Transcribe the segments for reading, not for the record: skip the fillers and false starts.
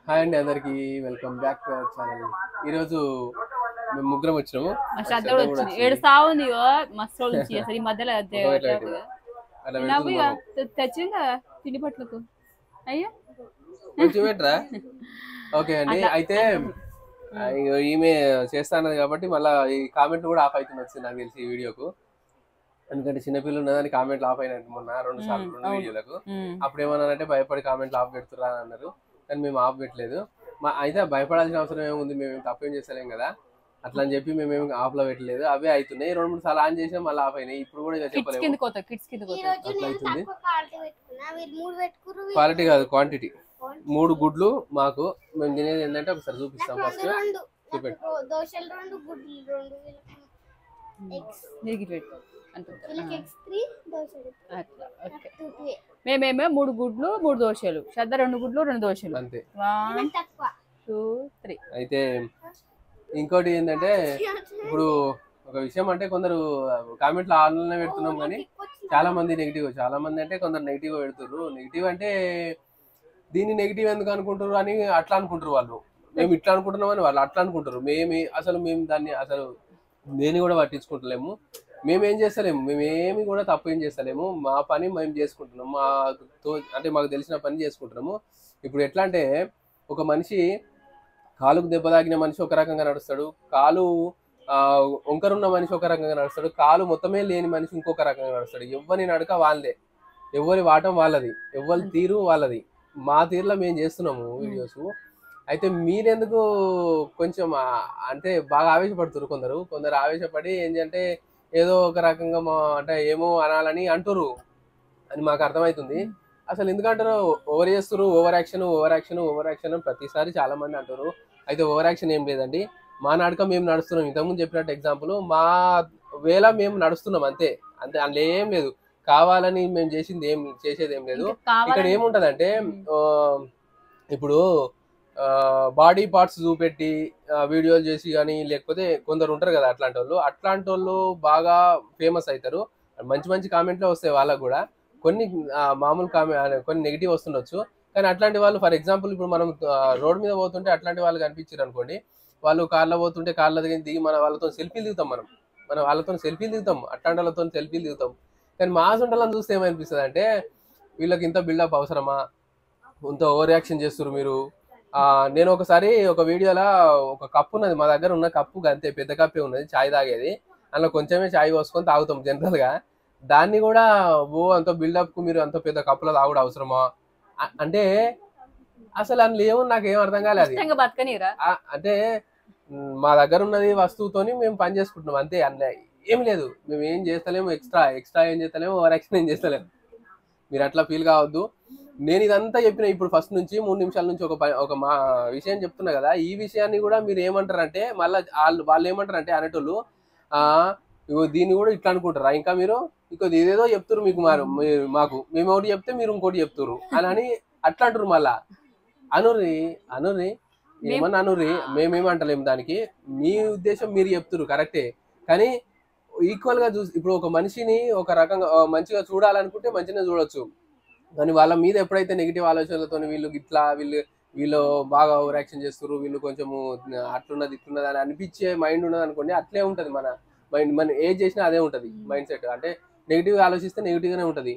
Hi అండి అందరికి welcome back to our channel. ఈరోజు మేము ముగ్గురం వచ్చినాము. మా శ్రద్ధ కూడా వచ్చింది. ఏడుస్తా ఉంది మస్తు నుంచి అసలు ఈ మధ్యలో ముఖం ఎట్లా పెట్టింది? అట్లా పెడుతుంది ముఖం. తెచ్చింది కదా తిండి పట్లకు. అయ్యో కొంచెం పెట్టరా. ఓకే అండి, అయితే ఈమె చేస్తానది కాబట్టి మళ్ళీ ఈ కామెంట్ కూడా ఆఫ్ అవుతుంది వచ్చింది నాకు తెలిసి ఈ వీడియోకు. ఎందుకంటే చిన్నపిల్లలు ఉన్నదని కామెంట్లు ఆఫ్ అయినట్టు మొన్న రెండు వీడియోలకు. అప్పుడు ఏమన్నారంటే భయపడి కామెంట్లు ఆఫ్ పెడుతురా అని అన్నారు, కానీ మేము ఆఫ్ పెట్టలేదు. అయితే భయపడాల్సిన అవసరం ఏముంది, మేము తప్పేం చేస్తలేం కదా అట్లా అని చెప్పి మేమేమి ఆఫ్ లో పెట్టలేదు. అవే అవుతున్నాయి, 2-3 సార్లు ఆన్ చేసినా మళ్ళీ ఆఫ్ అయినాయి. ఇప్పుడు కూడా చెప్పలేదు అట్లా అవుతుంది. క్వాలిటీ కాదు క్వాంటిటీ. 3 గుడ్లు మాకు, మేము తినేది ఏంటంటే ఒకసారి చూపిస్తాం. ఫస్ట్ చూపెట్టు. మేమేమో 3 గుడ్లు 3 దోశలు, శ్రద్ధ 2 గుడ్లు 2 దోశలు అంతే. 1 2 3. అయితే ఇంకోటి ఏంటంటే ఇప్పుడు ఒక విషయం అంటే కొందరు కామెంట్లు ఆన్లైన్ పెడుతున్నాం కానీ చాలా మంది నెగిటివ్, చాలా మంది అంటే కొందరు నెగిటివ్ పెడుతున్నారు. నెగిటివ్ అంటే దీన్ని నెగిటివ్ ఎందుకు అనుకుంటారు అని అట్లా అనుకుంటారు వాళ్ళు. మేము ఇట్లా అనుకుంటున్నాం అని వాళ్ళు అట్లా అనుకుంటారు. మేము దాన్ని అసలు దేన్ని కూడా పట్టించుకుంటలేము. మేమేం చేస్తలేము, మేమేమి కూడా తప్పు ఏం చేస్తలేము. మా పని మేము చేసుకుంటున్నాము, అంటే మాకు తెలిసిన పని చేసుకుంటున్నాము. ఇప్పుడు ఎట్లా అంటే ఒక మనిషి కాలుకు దెబ్బ తాగిన మనిషి ఒక రకంగా నడుస్తాడు, కాలు వంకరున్న మనిషి ఒక రకంగా నడుస్తాడు, కాలు మొత్తమే లేని మనిషి ఇంకొక రకంగా నడుస్తాడు. ఎవరి నడక వాళ్ళదే, ఎవరి వాటం వాళ్ళది, ఎవరి తీరు వాళ్ళది. మా తీరులో మేము చేస్తున్నాము వీడియోస్. అయితే మీరెందుకు కొంచెం అంటే బాగా ఆవేశపడుతున్నారు కొందరు ఆవేశపడి ఏంటంటే ఏదో ఒక రకంగా అంటే ఏమో అనాలని అంటురు అని మాకు అర్థమవుతుంది. అసలు ఎందుకంటారు ఓవర్ చేస్తారు, ఓవర్ యాక్షన్ ప్రతిసారి చాలా మంది అంటారు. అయితే ఓవర్ యాక్షన్ ఏం లేదండి, మా నడక మేము నడుస్తున్నాం. ఇంతకుముందు చెప్పినట్టు ఎగ్జాంపుల్ మా వేళ మేము నడుస్తున్నాం అంతే అంతే, అందులో ఏం లేదు. కావాలని మేము చేసేది ఏం లేదు. ఇక్కడ ఏముంటదంటే ఇప్పుడు బాడీ పార్ట్స్ చూపెట్టి వీడియోలు చేసి కానీ, లేకపోతే కొందరు ఉంటారు కదా అట్లాంటి వాళ్ళు బాగా ఫేమస్ అవుతారు. మంచి మంచి కామెంట్లో వస్తాయి వాళ్ళకు కూడా. కొన్ని మామూలు కొన్ని నెగిటివ్ వస్తుండొచ్చు, కానీ అట్లాంటి వాళ్ళు ఫర్ ఎగ్జాంపుల్ ఇప్పుడు మనం రోడ్ మీద పోతుంటే అట్లాంటి వాళ్ళు కనిపించారు అనుకోండి, వాళ్ళు కార్లో పోతుంటే కార్ల దగ్గర దిగి వాళ్ళతో సెల్ఫీలు దిగుతాం. మనం వాళ్ళతో సెల్ఫీలు దిగుతాం, అట్లాంటి వాళ్ళతో సెల్ఫీలు దిగుతాం. కానీ మా సొంటలను చూస్తే ఏమనిపిస్తుంది అంటే వీళ్ళకి ఇంత బిల్డప్ అవసరమా, ఇంత ఓవర్ యాక్షన్ చేస్తారు మీరు. నేను ఒకసారి ఒక వీడియోలో ఒక కప్పు ఉన్నది, మా దగ్గర ఉన్న కప్పు అంతే పెద్ద కప్పే ఉన్నది, చాయ్ తాగేది. అందులో కొంచెమే చాయ్ పోసుకొని తాగుతాం జనరల్గా. దాన్ని కూడా అంత బిల్డప్ కు మీరు అంత పెద్ద కప్పులో తాగుడు అవసరమా అంటే అసలు అందులో ఏమో నాకేం అర్థం కాలేదు. అంటే మా దగ్గర ఉన్నది వస్తువుతోని మేము పని చేసుకుంటున్నాం అంతే, అందులో ఏం లేదు. మేము ఏం చేస్తలేము, ఎక్స్ట్రా ఏం చేస్తలేము, ఓవర్ యాక్షన్ ఏం చేస్తలేము. మీరు అట్లా ఫీల్ కావద్దు. నేను ఇదంతా చెప్పిన ఇప్పుడు ఫస్ట్ నుంచి 3 నిమిషాల నుంచి ఒక మా విషయం చెప్తున్నా కదా. ఈ విషయాన్ని కూడా మీరు ఏమంటారంటే మళ్ళీ వాళ్ళు ఏమంటారంటే అనేటోళ్ళు ఇగో దీన్ని కూడా ఇట్లా అనుకుంటారా, ఇంకా మీరు ఇదేదో చెప్తారు మీకు మాకు మేము ఒకటి చెప్తే మీరు ఇంకోటి చెప్తారు అని అట్లా అంటారు. మళ్ళా అనుర్రి ఏమన్నా అనుర్రి, మేమేమంటలేము దానికి. మీ ఉద్దేశం మీరు చెప్తారు కరెక్టే, కానీ ఈక్వల్ గా ఇప్పుడు ఒక మనిషిని ఒక రకంగా మంచిగా చూడాలనుకుంటే మంచిగా చూడొచ్చు, కానీ వాళ్ళ మీద ఎప్పుడైతే నెగిటివ్ ఆలోచనలతో వీళ్ళు బాగా ఓవర్ యాక్షన్ చేస్తారు, వీళ్ళు కొంచెము అట్లున్నది ఇట్లున్నది అని అనిపించే మైండ్ ఉన్నది అనుకోండి, అట్లే ఉంటది మన మైండ్. మనం ఏది చేసినా అదే ఉంటది మైండ్ సెట్. అంటే నెగిటివ్ ఆలోచిస్తే నెగిటివ్ గానే ఉంటది.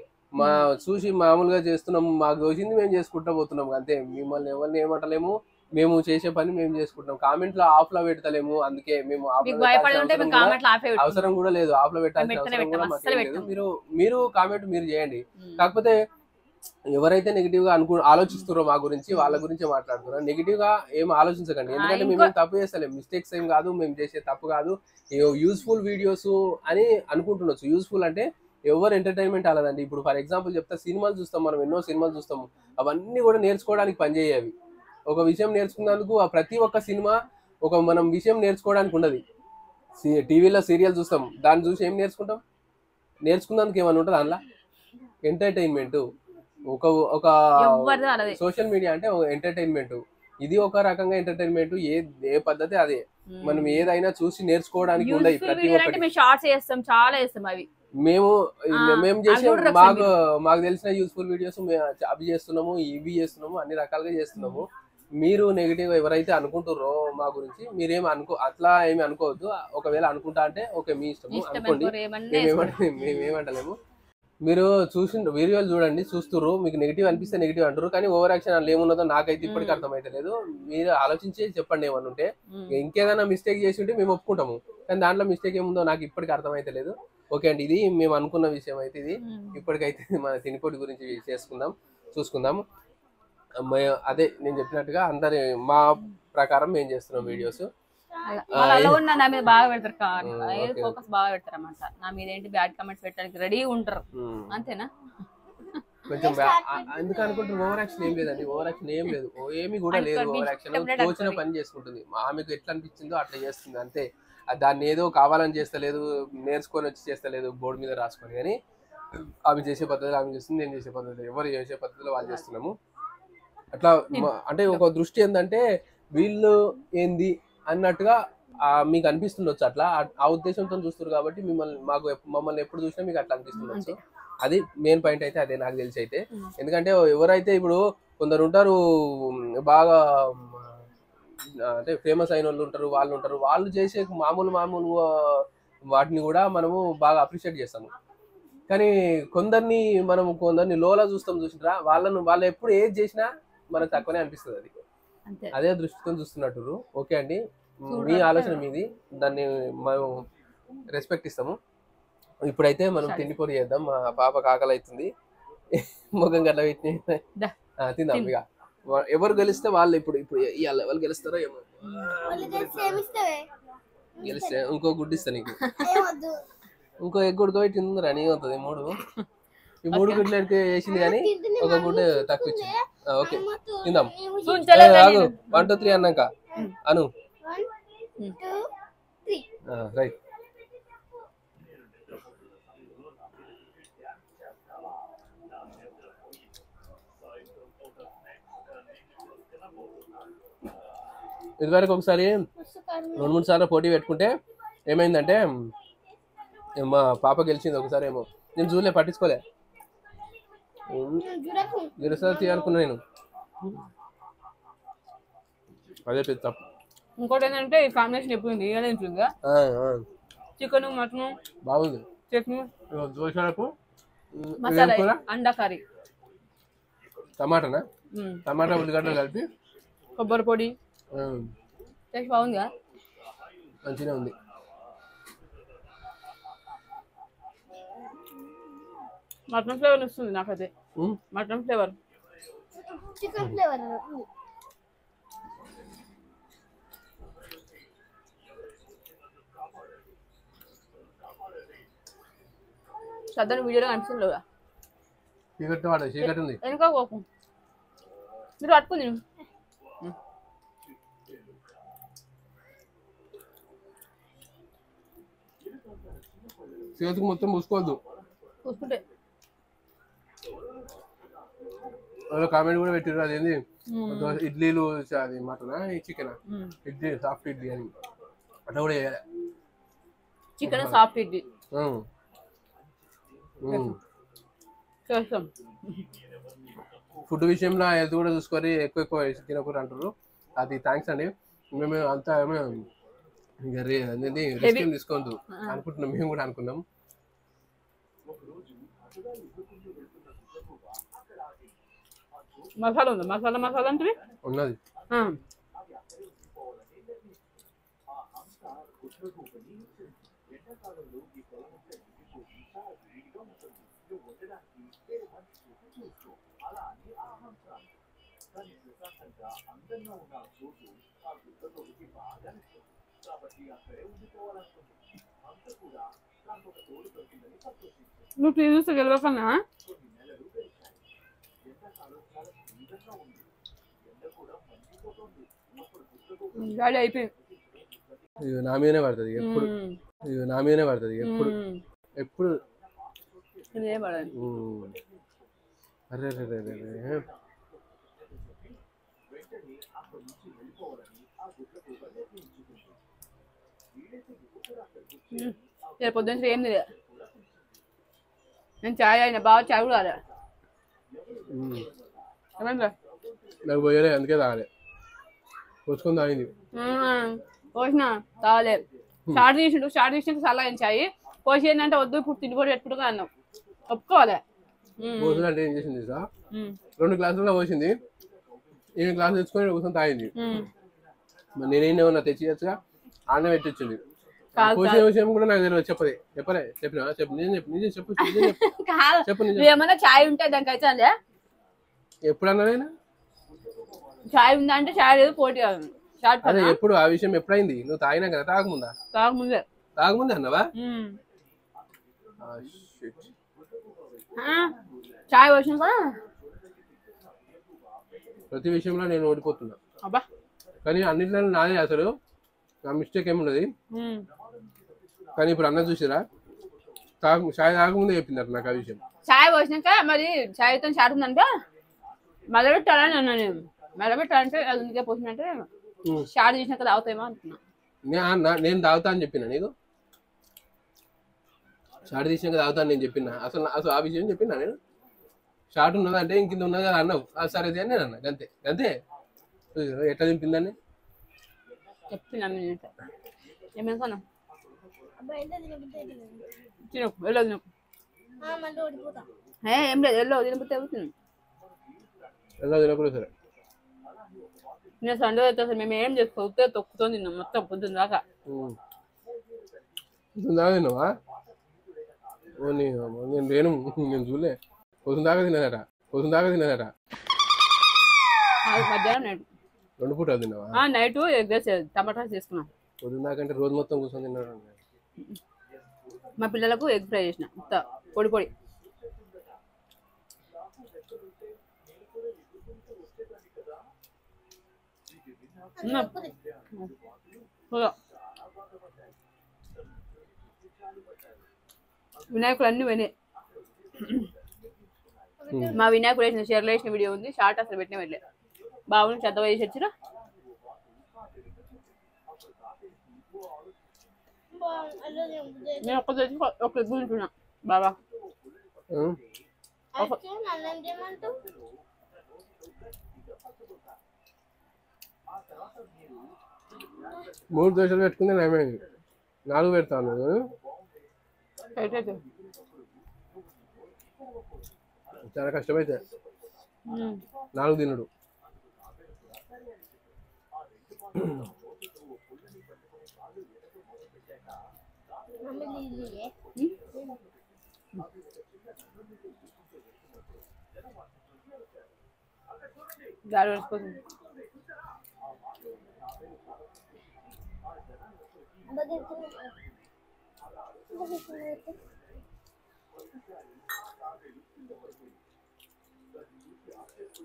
చూసి మామూలుగా చేస్తున్నాం, మాకు దోచింది మేము చేసుకుంటూ పోతున్నాం అంతే. మిమ్మల్ని ఎవరిని ఏమంటలేము, మేము చేసే పని మేము చేసుకుంటాం. కామెంట్ లో ఆఫ్ లో పెడతలేము, అందుకే మేము అవసరం కూడా లేదు, ఆఫ్ లో పెట్టాల్సిన అవసరం కూడా మాకు లేదు. మీరు కామెంట్ మీరు చేయండి. కాకపోతే ఎవరైతే నెగిటివ్ గా ఆలోచిస్తారో మా గురించి, వాళ్ళ గురించి మాట్లాడుతున్నారు. నెగిటివ్ గా ఏం ఆలోచించకండి, ఎందుకంటే మేము తప్పు చేస్తలేము, మిస్టేక్స్ ఏం కాదు, మేము చేసే తప్పు కాదు. యూస్ఫుల్ వీడియోస్ అని అనుకుంటుండొచ్చు. యూస్ఫుల్ అంటే ఎవరు ఎంటర్టైన్మెంట్ అలాదండి. ఇప్పుడు ఫర్ ఎగ్జాంపుల్ చెప్తా, సినిమాలు చూస్తాం మనం, ఎన్నో సినిమాలు చూస్తాము, అవన్నీ కూడా నేర్చుకోవడానికి పనిచేయేవి. ఒక విషయం నేర్చుకున్నందుకు ప్రతి ఒక్క సినిమా మనం విషయం నేర్చుకోవడానికి ఉండదు. టీవీలో సీరియల్ చూస్తాం, దాన్ని చూసి ఏం నేర్చుకున్నందుకు ఏమైనా ఉంటుంది అందులో? ఎంటర్టైన్మెంట్. ఒక సోషల్ మీడియా అంటే ఎంటర్టైన్మెంట్, ఇది ఒక రకంగా ఎంటర్టైన్మెంట్. ఏ పద్ధతి అదే. మనం ఏదైనా చూసి నేర్చుకోవడానికి ఉండదు. ప్రతి ఒక్కటి మేము చేసే మాకు తెలిసిన యూస్ఫుల్ వీడియోస్ అవి చేస్తున్నాము, ఇవి చేస్తున్నాము, అన్ని రకాలుగా చేస్తున్నాము. మీరు నెగిటివ్ ఎవరైతే అనుకుంటారో మా గురించి మీరేం అట్లా ఏమి అనుకోవద్దు. ఒకవేళ అనుకుంటా అంటే ఓకే మీ ఇష్టము అనుకోండి, మేమేమంటలేము. మీరు వీడియోలు చూడండి, చూస్తుర్రు, మీకు నెగిటివ్ అనిపిస్తే నెగిటివ్ అంటారు, కానీ ఓవర్ యాక్షన్ అందులో ఏమున్నదో నాకైతే ఇప్పటికీ అర్థమైతలేదు. మీరు ఆలోచించి చెప్పండి ఏమన్నా ఉంటే. ఇంకేదైనా మిస్టేక్ చేసి ఉంటే మేము ఒప్పుకుంటాము, కానీ దాంట్లో మిస్టేక్ ఏముందో నాకు ఇప్పటికీ అర్థమైతలేదు. ఓకే అండి, ఇది మేము అనుకున్న విషయం అయితే ఇది. ఇప్పటికైతే మన తినిపోటీ గురించి చూసుకుందాం. అదే నేను చెప్పినట్టుగా అందరి మా ప్రకారం మేము చేస్తున్నాం వీడియోస్. నా మీద బాగా పెడతారు, ఫోకస్ బాగా పెడతారు అన్నమాట. నా మీద ఏంటి బ్యాడ్ కామెంట్స్ పెట్టడానికి రెడీ ఉంటారు, అంతేనా? కొంచెం ఎందుకు అనుకుంటారు? ఓవర్ యాక్షన్ ఏం లేదండి, ఓవర్ యాక్షన్ ఏం లేదు, ఏమి కూడా లేదు. ఓవర్ యాక్షన్ తోచిన పని చేసుకుంటుంది, ఆమెకు ఎట్లా అనిపించిందో అట్లా చేస్తుంది అంతే. దాన్ని ఏదో కావాలని చేస్తలేదు, నేర్చుకొని వచ్చి చేస్తలేదు బోర్డు మీద రాసుకొని. కానీ ఆమె చేసే పద్ధతిలో ఆమె చేస్తుంది, నేను చేసే పద్ధతిలో ఎవరు చేసే పద్ధతిలో వాళ్ళు చేస్తున్నాము. అట్లా అంటే ఒక దృష్టి ఏంటంటే వీళ్ళు ఏంది అన్నట్టుగా మీకు అనిపిస్తుండొచ్చు. అట్లా ఆ ఉద్దేశంతో చూస్తారు కాబట్టి మమ్మల్ని ఎప్పుడు చూసినా మీకు అట్లా అనిపిస్తుండొచ్చు. అది మెయిన్ పాయింట్ అయితే అదే నాకు తెలిసి అయితే. ఎందుకంటే ఎవరైతే ఇప్పుడు కొందరు ఉంటారు బాగా అంటే ఫేమస్ అయిన వాళ్ళు ఉంటారు, వాళ్ళు చేసే మామూలు వాటిని కూడా మనము బాగా అప్రిషియేట్ చేస్తాము. కానీ కొందరిని లోలా చూసినా వాళ్ళు ఎప్పుడు ఏది చేసినా మనకు తక్కువనే అనిపిస్తుంది. అది అదే దృష్టితో చూస్తున్నట్టు. ఓకే అండి, మీ ఆలోచన మీది, దాన్ని మనం రెస్పెక్ట్ ఇస్తాము. ఇప్పుడైతే మనం తిండిపోటీ చేద్దాం. మా పాప ఆకలి అవుతుంది, ముఖం గట్ల పెట్టి తిందాం. ఇక ఎవరు గెలిస్తే వాళ్ళు ఇప్పుడు ఇవాళ ఎవరు గెలుస్తారో ఏమో. గెలిస్తే ఇంకో గుడ్డు ఇస్తా నీకు, ఇంకో ఎగ్ ఉడకబెట్టి తిందిరా నీ అవుతుంది. ఈ 3 గుడ్లు వేసింది కానీ ఒక గుడ్డు తక్కువ ఇచ్చింది. ఓకే తిందాం. 1 2 3 అన్నాక అను రైట్. ఇదివరకు ఒకసారి 2-3 సార్లు పోటీ పెట్టుకుంటే ఏమైందంటే మా పాప గెలిచింది ఒకసారి ఏమో. నేను చూడలే, పట్టించుకోలే, గెలుస్తుంది తీయాలనుకున్నా నేను. అదే పెద్ద తప్పు. ఇంకోటి ఏంటంటే ఈ కాంబినేషన్ ఎప్పుడు తింటుందా, చికెన్ మటన్ బాగుంది, చట్నీ, దోశలకు మసాలా, అండా కర్రీ, టమాటా ఉల్లిగడ్డలు కలిపి కొబ్బరి పొడి, టేస్ట్ బాగుందిగా, మంచిగా ఉంది. మటన్ ఫ్లేవర్ వస్తుంది నాకైతే, మటన్ ఫ్లేవర్, చికెన్ ఫ్లేవర్. సదరు వీడియోలో కనిపిస్తుంది కదా, చీకటి ఉంది వెనుక కోపం మీరు పట్టుకుంది. చేతికి మొత్తం పూసుకోవద్దు. చూసుకుంటే కామెంట్ కూడా పెట్టారు, అదేంది ఇడ్లీలు అది మటనా చికెనా, ఇడ్లీ సాఫ్ట్ ఇడ్లీ అని అట్లా కూడా చేయాలి. చికెన్ సాఫ్ట్ ఇడ్లీ ఫుడ్ విషయంలో హెల్త్ కూడా చూసుకొని ఎక్కువ తినకూడదు అంటారు. అది థ్యాంక్స్ అండి. మేము అంతా రెస్ట్ ఏం తీసుకోవద్దు అనుకుంటున్నాం, మేము కూడా అనుకున్నాం. మసాలా ఉంది, మసాలా అంటే ఉన్నది. నువ్వు చూస్తే గెలవకన్నా గాడి అయిపోయింది. నా మీదనే పడుతుంది ఎప్పుడు, నా మీదనే పడుతుంది ఎప్పుడు ఎప్పుడు. అరే పొద్దున్న ఏం తెలియదు. నేను చాయ్ అయినా బాగా చాయ్ కూడా రాలే, నాకు పోయలే, అందుకే తాగలే. పోసుకొని తాగింది. పోసిన తాగలేదు. స్టార్ట్ చేసినాక సలహా ఇచ్చాయి. పోసి ఏంటంటే వద్దు ఇప్పుడు తిండిపోయి పెట్టుకుంటా అన్నావు. ఒప్పుకోవాలి. పోసులు అంటే ఏం చేసింది సార్? 2 గ్లాసులలో పోసింది. 7 గ్లాసులు తెచ్చుకొని కూర్చొని తాగింది. మరి నేనేమన్నా తెచ్చియచ్చుగా, ఆడనే పెట్టించింది. పోసిన విషయం కూడా నాకు తెలియదు. చెప్పలే చెప్పినా చెప్పు. ఏమన్నా చాయ్ ఉంటే దానికి అయితే ఎప్పుడన్నా నేను చాయ్ ఉందా అంటే చాయ్ లేదు పోటీ అదే ఎప్పుడు ఆ విషయం ఎప్పుడైంది? నువ్వు తాగినా కదా? తాగముందే అన్నావా? చాయ్ వచ్చినా ప్రతి విషయంలో నేను ఓడిపోతున్నా. కానీ అన్నింటిలో నాదే అసలు. నా మిస్టేక్ ఏమున్నది. కానీ ఇప్పుడు అన్న చూసిరా చాయ్ తాగముందే చెప్పిందట నాకు ఆ విషయం. చాయ్ పోసినాక మరి చాయ్తో చాట్ ఉందంటే మెల్లబెట్టాలని అన్నా నేను. మెల్లబెట్టాలంటే అది ఇందుకే పోసినట్టే చాట్ చేసినాక తాగుతాయేమో అనుకున్నా. నేను తాగుతా అని చెప్పినా నీకు? షార్ట్ తీసినాక తాగుతాను నేను చెప్పినా? అసలు ఆ విషయం చెప్పినా నేను? షార్ట్ ఉన్నదంటే ఇంకింద ఉన్నది కదా అన్నావు. సరే అని నేను అన్నా. అంతే ఎట్లా దింపిందని చెప్పినా. ఏమనుకున్నా ఏం లేదు ఎల్లో తినకపోతే ఎలా తినప్పుడు సరే. నేను సండే అయితే అసలు మేము ఏం చేసుకోతే తొక్కుతో తిన్నాం మొత్తం పొద్దున్న దాకా. తిన్నావా? నేను చూడలే. పొద్దున్న దాకా తిన్నానట. మధ్యాహ్నం నైట్ 2 పూటలు తిన్నావా? నైట్ ఎగ్ రైస్ టమాటా చేసుకున్నాం. పొద్దున్న దాకా అంటే రోజు మొత్తం కూర్చొని తిన్నాడు. మా పిల్లలకు ఎగ్ ఫ్రై చేసిన పొడి పొడి. వినాయకులు అన్ని పోయినాయి. మా వినాయకుడు వేసిన చీరలు వేసిన వీడియో ఉంది. షార్ట్ అసలు పెట్టిన వెళ్ళే బాబుని చెత్త వేసి వచ్చిన. నేను ఒక్క తెచ్చి ఒక ఎగ్గు తింటున్నా బాబా. 3 దోశలు పెట్టుకుంటే నయమైంది. 4 పెడతాను. చాలా కష్టమైతే 4 తినడు. గాలి వేసుకుంటుంది.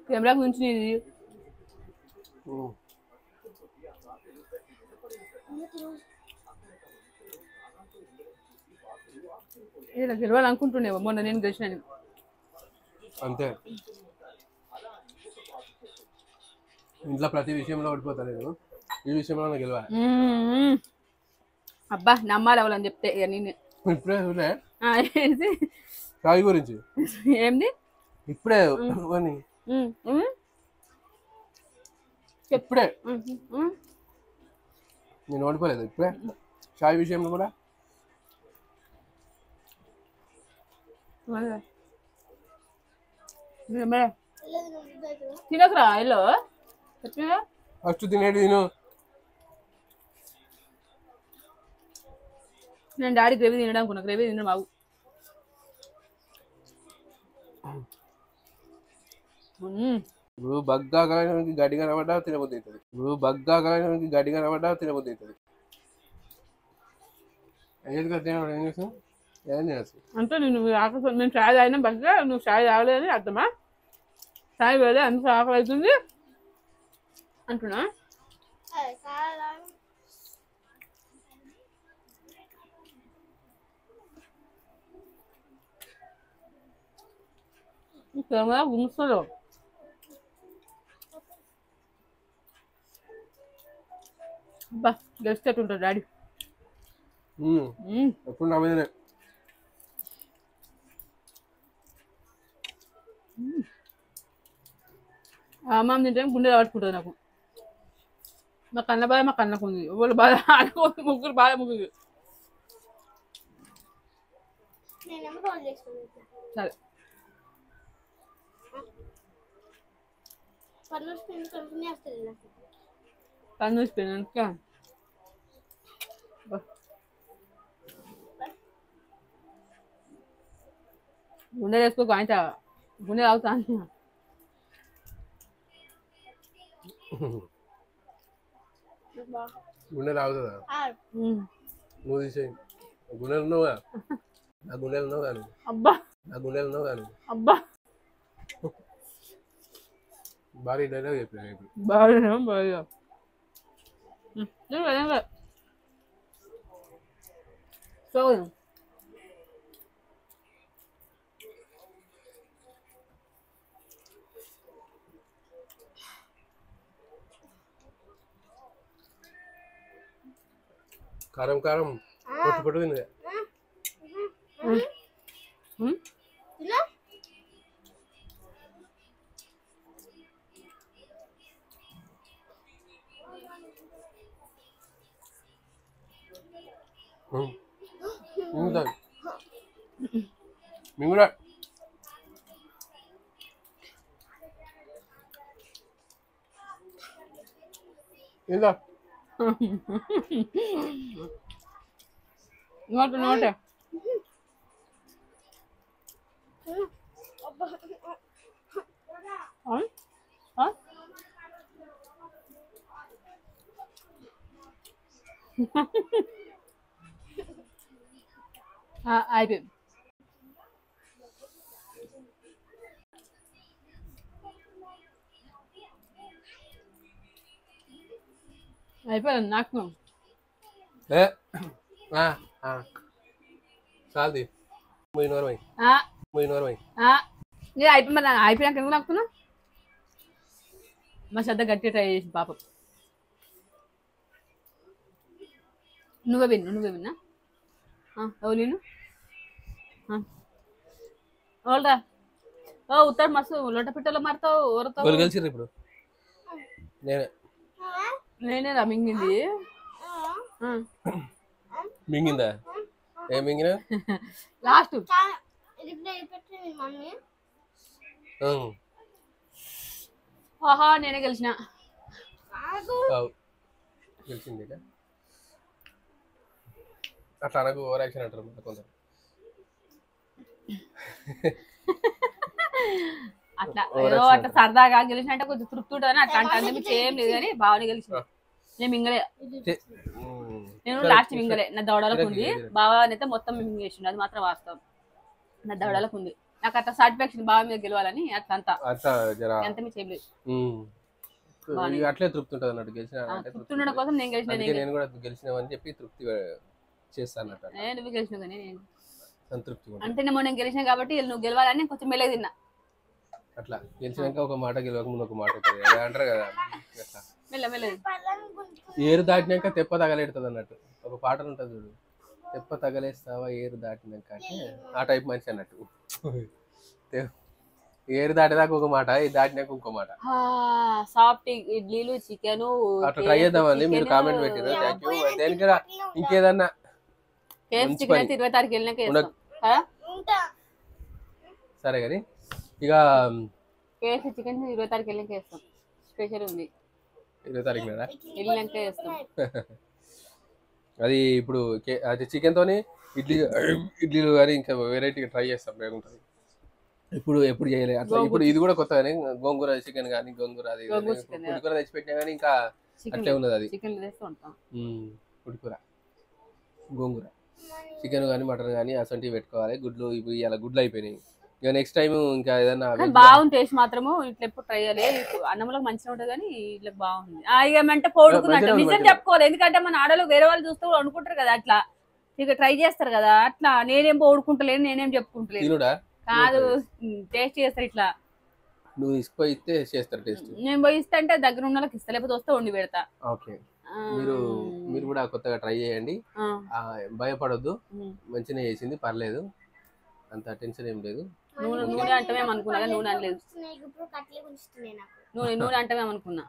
కెమెరా గురించి ఇలా గెలవాలనుకుంటుండే మొన్న నేను గెలిచినాను అంతే. ఇంట్లో ప్రతి విషయంలో ఓడిపోతా నేను. ఈ విషయంలో గెలవాలి. అబ్బా నమ్మాలి అవ్వాలని చెప్తే ఇక నేను ఇప్పుడే సాయి గురించి ఏంది ఇప్పుడే ఇప్పుడే నేను ఓడిపోలేదు. ఇప్పుడే సాయి విషయంలో కూడా తినకరా ఎల్లో ఫస్ట్ తినేది తిను. నేను డాడీ గ్రేవీ తినడం అనుకున్నా. గ్రేవీ తినడం బాగు. ఇప్పుడు బగ్గా కాలనికి గడ్డి కనబడ్డా తినబుద్ధి అవుతుంది. ఏం చేస్తాం? ఏం చేస్తాం అంటే నువ్వు ఆకలి నేను చాయ్ తాగినా బస్ నువ్వు చాయ్ తాగలేదని అర్థమా? చాయ్ వేరే అంత ఆకలి అవుతుంది అంటున్నా. గుంసలో అబ్బా గెలిచేట్టు ఉంటాడు డాడీ. ఎప్పుడు నా మీదనే అమ్మ తింటే గుండె పట్టుకుంటుంది నాకు. మా కన్న బాధ మా కన్నకు ఉంది వాళ్ళు బాధ ఆడుకోవచ్చు ముగ్గురు బాధ ముగ్గురు నేనేమో రోల్ చేసుకుంటాను. సరే పన్ను స్పిన్ కంపెనీ వస్తుంది నాకు. కన్ను చూసిపోయినా గుండె వేసుకో ఆయన గుండె తాగుతా గుండె రావుతుందా నువ్వు తీసేయి గుండెలు ఉన్నావుగా నా గుండెలు ఉన్నావు కానీ అబ్బా నా గుండెలు ఉన్నావు కానీ అబ్బా భారీ డైలాగ్ చెప్పినా ఇప్పుడు బాగా బాగా సో కారం కారం పొట్టు పొట్టు తింది తిన్నా మింగుతాను మింగుడా ఏందా నోట నోట అయిపోయింది అయిపోయింది నాకు ఏ చాలది పోయినవరమై పోయినవరమై నేను అయిపోయినాక ఎందుకు నాకుతున్నా మా శ్రద్ధ గట్టిగా ట్రై చేసి పాపం నువ్వే విన్నా ఎవరు నేను ఓల్రా ఓ ఉత్తాడు మస్తు లొట్ట పిట్టలో మారుతావు ఎవరుతావు గెలిచిర్రు ఇప్పుడు నేనే నేనే రా మింగింది మింగిందా ఏ మింగినా లాస్ట్ రిప్లై పెట్టింది మమ్మీ. ఆహా నేనే గెలిచిన గెలిచింది అట్లా అనకు ఓవర్ యాక్షన్ అంటారు కొందరు అట్లా ఏదో అట్లా సరదాగా గెలిచినట్టే కొంచెం తృప్తి ఉంటుంది అట్లా అంటే మీకు ఏం లేదు కానీ బావని గెలిచిన నేను మింగలే నేను లాస్ట్ మింగలే నా దవడలకు ఉంది బావ అయితే మొత్తం మింగేసిండు అది మాత్రం వాస్తవం నా దవడలకు ఉంది నాకు అట్లా సాటిస్ఫాక్షన్ బావ మీద గెలవాలని అట్లా అంతా ఎంత మీ చేయలేదు అట్లే తృప్తి ఉంటుంది అన్నట్టు గెలిచిన తృప్తి ఉండడం కోసం నేను గెలిచిన నేను కూడా గెలిచినావని చెప్పి తృప్తి చేస్తాను నువ్వు గెలిచినావు కానీ నేను సంతృప్తి అంటే నేను గెలిచిన కాబట్టి నువ్వు గెలవాలని కొంచెం మెల్లగా తిన్నా అట్లా గెలిచినాక ఒక మాట గెలవక ముందు ఒక మాట అంటారు కదా అట్లా మెల్లగా ఏరు దాటినాక తెప్ప తగలేడుతుంది అన్నట్టు ఒక పాటలు ఉంటుంది చూడు తెప్ప తగలేస్తావా ఏరు దాటినాక అంటే ఆ టైప్ మనిషి అన్నట్టు ఏరు దాటేదాకా ఒక మాట ఇది దాటినాక ఇంకో మాట సాఫ్ట్ ఇడ్లీలు చికెన్ అట్లా ట్రై చేద్దామండి మీరు కామెంట్ పెట్టారు థ్యాంక్ యూ దేనికైనా ఇంకేదన్నా చికెన్ అయితే 20 తారీఖు వెళ్ళినాక సరే కానీ ఇక కేఎఫ్సీ చికెన్ 20 తారీఖు వెళ్ళినాక వేస్తాం స్పెషల్ ఉంది 20 తారీఖు వెళ్ళినాక వేస్తాం అది ఇప్పుడు అది చికెన్ తోని ఇడ్లీలు కానీ ఇంకా వెరైటీగా ట్రై చేస్తాం బాగుంటుంది ఎప్పుడు చేయలేదు అట్లా ఇప్పుడు ఇది కూడా కొత్త కానీ గోంగూర చికెన్ కానీ గోంగూర అది పుడికూర తెచ్చిపెట్టినా కానీ ఇంకా అట్లే ఉన్నది అది చికెన్ వేస్తాం పుడికూర గోంగూర చికెన్ కానీ మటన్ కానీ అసంటివి పెట్టుకోవాలి గుడ్లు ఇవి ఇలా గుడ్లు అయిపోయినాయి ఇక నెక్స్ట్ టైం ఇంకా ఏదైనా బాగుంది టేస్ట్ మాత్రము ఇట్లా ఎప్పుడు ట్రై చేయాలి అన్నంలో మంచిగా ఉంటుంది కానీ ఇట్లా బాగుంది ఇక అంటే పోడుకున్నట్టు నిజం చెప్పుకోవాలి ఎందుకంటే మన ఆడలు వేరే వాళ్ళు చూస్తూ అనుకుంటారు కదా అట్లా ఇక ట్రై చేస్తారు కదా అట్లా నేనేం పోడుకుంటలేను నేనేం చెప్పుకుంటలేను కాదు టేస్ట్ చేస్తారు ఇట్లా నువ్వు తీసుకుపోయి ఇస్తే చేస్తారు టేస్ట్ నేను పోయి ఇస్తా అంటే దగ్గర ఉన్న వాళ్ళకి ఇస్తా లేకపోతే వస్తే వండి పెడతా ఓకే మీరు కూడా కొత్తగా ట్రై చేయండి భయపడొద్దు మంచిగా చేసింది పర్లేదు అంత టెన్షన్ ఏం లేదు నూనె అంటే మేము అనుకున్నా నూనె అనలేదు నూనె అంటే మేము అనుకున్నా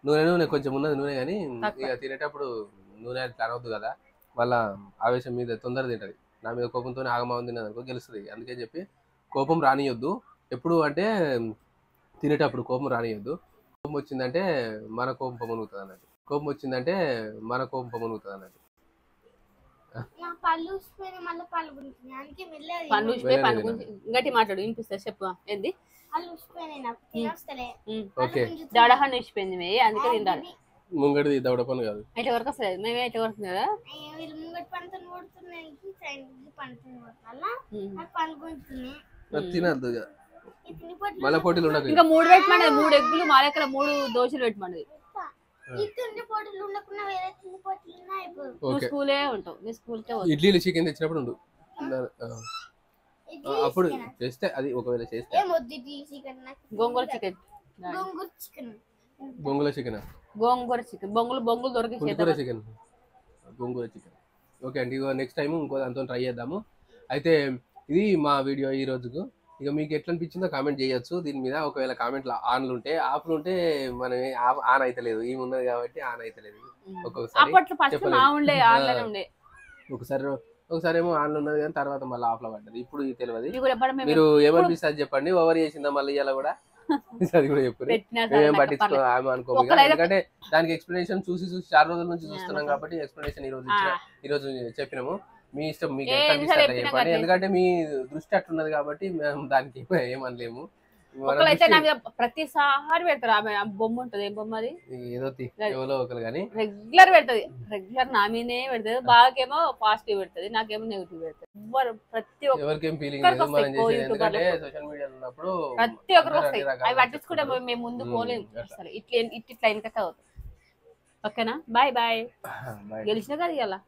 నూనె కొంచెం ఉన్నది నూనె కానీ ఇక తినేటప్పుడు నూనె అట్లా అనవద్దు కదా, వాళ్ళ ఆవేశం మీద తొందర తింటది. నా మీద కోపంతో ఆగమాగం తిన్నది అనుకో గెలుస్తుంది. అందుకే చెప్పి కోపం రానియొద్దు ఎప్పుడు అంటే తినేటప్పుడు కోపం రానియొద్దు. కోపం వచ్చిందంటే మన కోపం మునుగుతుంది అన్నట్టు. కోపం వచ్చిందంటే మన కోపం మునుగుతుంది అన్నట్టు. నా పళ్ళు ఊసిపోయినాయి, మళ్ళీ పళ్ళు గుంజుతున్నాయి. అందుకే మెల్లగా పళ్ళు ఊసిపోయి పళ్ళు గురించి గట్టి మాట్లాడు వినిపిస్తా చెప్పు ఏంది. పళ్ళు ఊసిపోయినాయి, నాకు తినొస్తలే. ఓకే దవడహన్ ఊసిపోయింది అందుకే తింటారు. ముంగడిది దవడ పని కాదు. ఎట్లా వరకు వస్తలేదు మేమే ఎట్లా వరకు కదా. వీళ్ళు ముంగటి పంటను కొడుతున్నాయి, సైడ్ పంటను కొట్టాలా, నాకు పళ్ళు గుంజుతున్నాయి. తినద్దు ఇక. ఈ తిండిపోట్లు మళ్ళీ పోటీలు ఉండదు. ఇంకా 3 పెట్టమన్నది, 3 ఎగ్గులు మా దగ్గర 3 దోశలు పెట్టమన్నది. ఈ తిండిపోట్లు ఉండకుండా వేరే తిండిపోట్లు ఉన్నాయి. నువ్వు స్కూలే ఉంటావు, నీ స్కూల్కే పోతావు. ఇడ్లీలు చికెన్ తెచ్చినప్పుడు ఉండు. అప్పుడు చేస్తే అది ఒకవేళ చేస్తే ఏమొద్దు చికెన్, గోంగూర చికెన్, గోంగూర చికెన్, గోంగూర చికెన్, గోంగూర చికెన్, బొంగులు దొరికి గోంగూర చికెన్, గోంగూర చికెన్. ఓకే అండి, నెక్స్ట్ టైం ఇంకో దాంతో ట్రై చేద్దాము. అయితే ఇది మా వీడియో ఈ రోజుకు. ఇక మీకు ఎట్లా అనిపించిందో కామెంట్ చేయొచ్చు దీని మీద. ఒకవేళ కామెంట్లు ఆన్లు ఉంటే ఆఫ్లు ఉంటే మనం ఆన్ అయితలేదు, ఏమి ఉన్నది కాబట్టి ఆన్ అయితలేదు. ఒక్కొక్కసారి చెప్పలేదు. ఒకసారి ఏమో ఆన్లో ఉన్నది కానీ తర్వాత మళ్ళీ ఆఫ్ లో పడ్డది. ఇప్పుడు తెలియదు. మీరు ఏమనిపిస్తుంది చెప్పండి. ఓవర్ చేసిందా మళ్ళీ ఇలా కూడా అది కూడా చెప్పారు. మేమేం పట్టించుకో అనుకోము, ఎందుకంటే దానికి ఎక్స్ప్లెనేషన్ చూసి చాలా రోజుల నుంచి చూస్తున్నాం కాబట్టి ఎక్స్ప్లెనేషన్ ఈ రోజు చెప్పినాము. మీ ఇష్టం, మీకు ఎంత అనిపిస్తుంది చెప్పండి. ఎందుకంటే మీ దృష్టి అట్లున్నది కాబట్టి మేము దానికి ఏమనలేము. ప్రతిసారి పెడతారు ఆమె బొమ్మ ఉంటది. ఏం బొమ్మ అది? ఏదో ఎవరో ఒకరు కానీ రెగ్యులర్ పెడతది, రెగ్యులర్ నా మీదే పెడతది. బాగాకేమో పాజిటివ్ పెడతది, నాకేమో నెగిటివ్ పెడతది. ప్రతి ఎవరికేం ఫీలింగ్ లేదు మనం చేసేది. ఎందుకంటే సోషల్ మీడియాలో ఉన్నప్పుడు ప్రతి ఒక్కరికి వస్తాయి. అవి పట్టించుకుంటే మేము ముందు పోలేము. అసలు ఇట్లా వెనక అవుతుంది. ఓకేనా? Bye bye. గెలిచిన కదా ఇలా